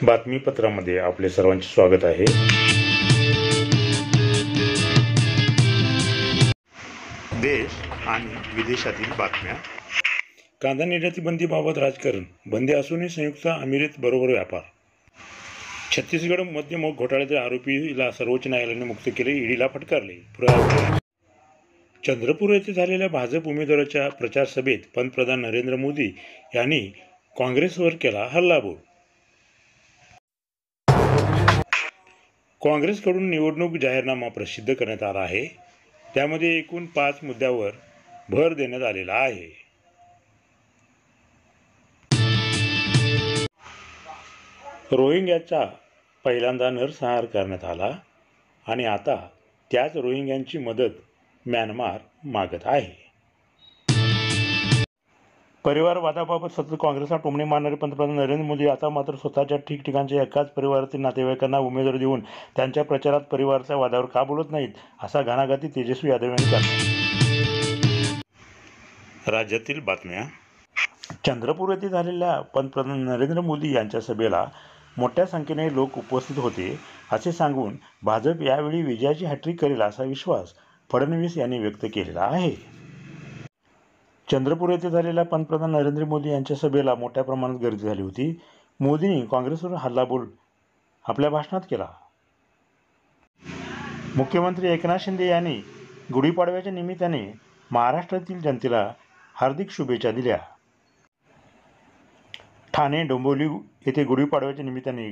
बातमीपत्रामध्ये आपले सर्वांचे स्वागत आहे। देश आणि विदेशातील बातम्या। कांदा निर्याती बंदीबाबत राजकारण, बंदी असूनही संयुक्त अमिरात बरोबर व्यापार। छत्तीसगड मद्य घोटाळ्याच्या आरोपीला सर्वोच्च न्यायालयाने मुक्त केले, ईडीला फटकारले। चंद्रपूर येथे झालेल्या भाजप उमेदवाराच्या प्रचार सभेत पंतप्रधान नरेंद्र मोदी यांनी काँग्रेसवर केला हल्लाबोल। काँग्रेसकडून निवडणूक जाहीरनामा प्रसिद्ध करण्यात आला आहे, त्यामध्ये एकूण 5 मुद्द्यावर भर देण्यात आलेला आहे। रोहिंग्याचा पहिल्यांदा नरसंहार करण्यात आला आणि आता त्याच रोहिंग्यांची मदत म्यानमार मागत आहे। परिवार वादाबाबत सतत काँग्रेसला टोमणे मारणारे पंतप्रधान नरेंद्र मोदी आता मात्र स्वतःच्या ठिकठिकाणच्या एकाच परिवारातील नातेवाईकांना उमेदवारी देऊन त्यांच्या प्रचारात परिवाराच्या वादावर का बोलत नाहीत, असा घणाघाती तेजस्वी यादव यांनी केला। राज्यातील बातम्या। चंद्रपूर येथे झालेल्या पंतप्रधान नरेंद्र मोदी यांच्या सभेला मोठ्या संख्येने लोक उपस्थित होते, असे सांगून भाजप यावेळी विजयाची हॅट्रिक करेल असा विश्वास फडणवीस यांनी व्यक्त केलेला आहे। चंद्रपूर येथे झालेल्या पंतप्रधान नरेंद्र मोदी यांच्या सभेला मोठ्या प्रमाणात गर्दी झाली होती। मोदींनी काँग्रेसवर हल्लाबोल आपल्या भाषणात केला। मुख्यमंत्री एकनाथ शिंदे यांनी गुढीपाडव्याच्या निमित्ताने महाराष्ट्रातील जनतेला हार्दिक शुभेच्छा दिल्या। ठाणे डोंबिवली येथे गुढीपाडव्याच्या निमित्ताने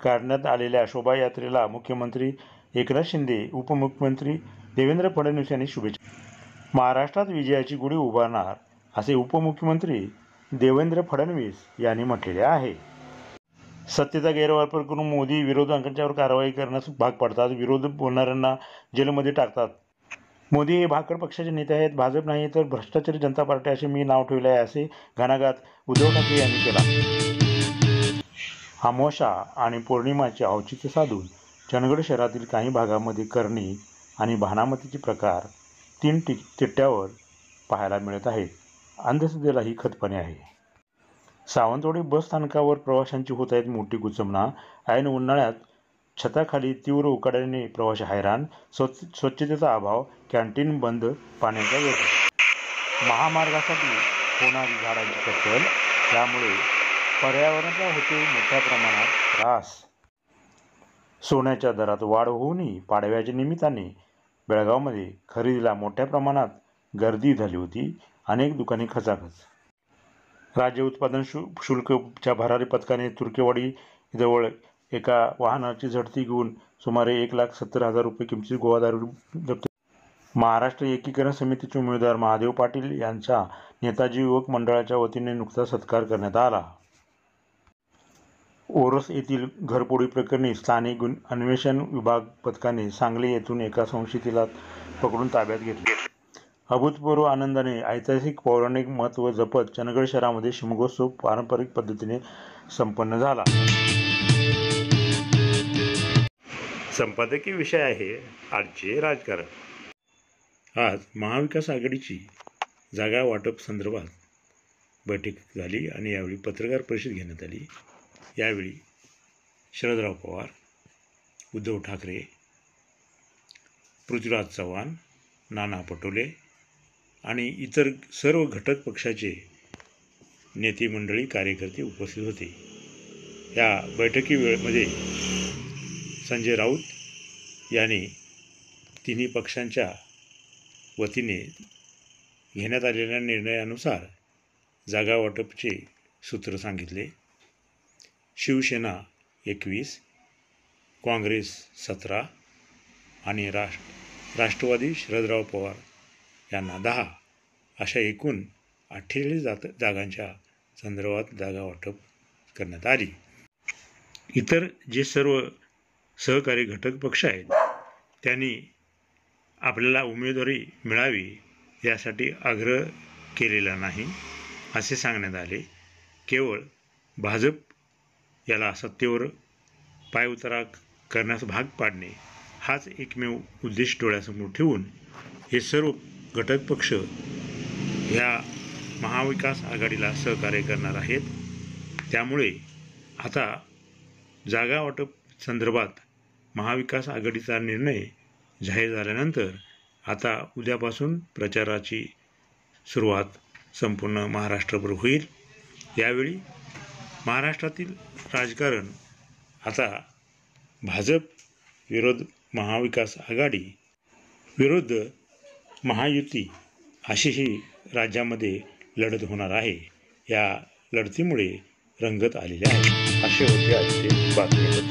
काढण्यात आलेल्या शोभायात्रेला मुख्यमंत्री एकनाथ शिंदे, उपमुख्यमंत्री देवेंद्र फडणवीस यांनी शुभेच्छा। महाराष्ट्रात विजयाची गुढी उभारणार असे उपमुख्यमंत्री देवेंद्र फडणवीस यांनी म्हटलेले आहे। सत्तेचा गैरवापर करून मोदी विरोधकांच्यावर कारवाई करण्यास भाग पाडतात, विरोध बोलणाऱ्यांना जेलमध्ये टाकतात। मोदी हे भाकड पक्षाचे नेते आहेत, भाजप नाही तर भ्रष्टाचारी जनता पार्टी असे मी नाव ठेवले आहे, असे घणाघात उद्धव ठाकरे यांनी केला। अमावस्या आणि पौर्णिमाचे औचित्य साधून चंदगड शहरातील काही भागामध्ये करणी आणि भानामतीचे प्रकार 3 तिट्यावर पाहायला मिळत आहेत। अंधश्रद्धेला ही खतपाणी आहे। सावंतवाडी बस स्थानकावर प्रवाशांची होत आहेत मोठी कुचंबणा। ऐन उन्हाळ्यात छताखाली तीव्र उकाड्याने प्रवासी हैराण, स्वच्छतेचा अभाव, कॅन्टीन बंद, पाण्याचा व्यत्यय, महामार्गासाठी होणारी झाडांची कत्तल, यामुळे पर्यावरणाला होते मोठ्या प्रमाणात त्रास। सोन्याच्या दरात वाढ होऊनही पाडव्याच्या निमित्ताने बेळगावमध्ये खरेदीला मोठ्या प्रमाणात गर्दी झाली होती, अनेक दुकाने खचाखच। राज्य उत्पादन शुल्कच्या भरारी पथकाने तुर्केवाडी जवळ एका वाहनाची झडती घेऊन सुमारे 1,70,000 रुपये किमतीची गोवा दारू जप्त। महाराष्ट्र एकीकरण समितीचे उमेदवार महादेव पाटील यांचा नेताजी युवक मंडळाच्या वतीने नुकताच सत्कार करण्यात आला। ओरोस येथील घरफोडी प्रकरणी स्थानिक अन्वेषण विभाग पथकाने सांगली येथून एका संशयिताला पकडून ताब्यात घेतले। अभूतपूर्व आनंदाने ऐतिहासिक पौराणिक महत्त्व जपत चंदगड शहरामध्ये शिमगोत्सव पारंपरिक पद्धतीने संपन्न झाला। संपादकीय विषय आहे आजचे राजकारण। आज महाविकास आघाडीची जागा वाटप संदर्भात बैठक झाली आणि यावेळी पत्रकार परिषद घेण्यात आली। यावेळी शरदराव पवार, उद्धव ठाकरे, पृथ्वीराज चव्हाण, नाना पटोले आणि इतर सर्व घटक पक्षाचे नेते मंडळी, कार्यकर्ते उपस्थित होते। या बैठकीमध्ये संजय राऊत यांनी तिन्ही पक्षांच्या वतीने घेण्यात आलेल्या निर्णयानुसार जागा वाटपचे सूत्र सांगितले। शिवसेना 21, काँग्रेस 17 आणि राष्ट्रवादी शरदराव पवार यांना 10 अशा एकूण 48 जागांच्या संदर्भात जागा वाटप करण्यात आली। इतर जे सर्व सहकारी घटक पक्ष आहेत त्यांनी आपल्याला उमेदवारी मिळावी यासाठी आग्रह केलेला नाही असे सांगण्यात आले। केवळ भाजप याला सत्तेवर पायउतारा करण्यास भाग पाडणे हाच एकमेव उद्देश डोळ्यासमोर ठेवून हे सर्व घटक पक्ष ह्या महाविकास आघाडीला सहकार्य करणार आहेत। त्यामुळे आता जागा वाटप संदर्भात महाविकास आघाडीचा निर्णय जाहीर झाल्यानंतर आता उद्यापासून प्रचाराची सुरुवात संपूर्ण महाराष्ट्रभर होईल। यावेळी महाराष्ट्रातील राजकारण आता भाजप विरोध महाविकास आघाडी विरुद्ध महायुती अशीही राज्यामध्ये लढत होणार आहे। या लढतीमुळे रंगत आलेले आहे। असे होते आजचे बातमी।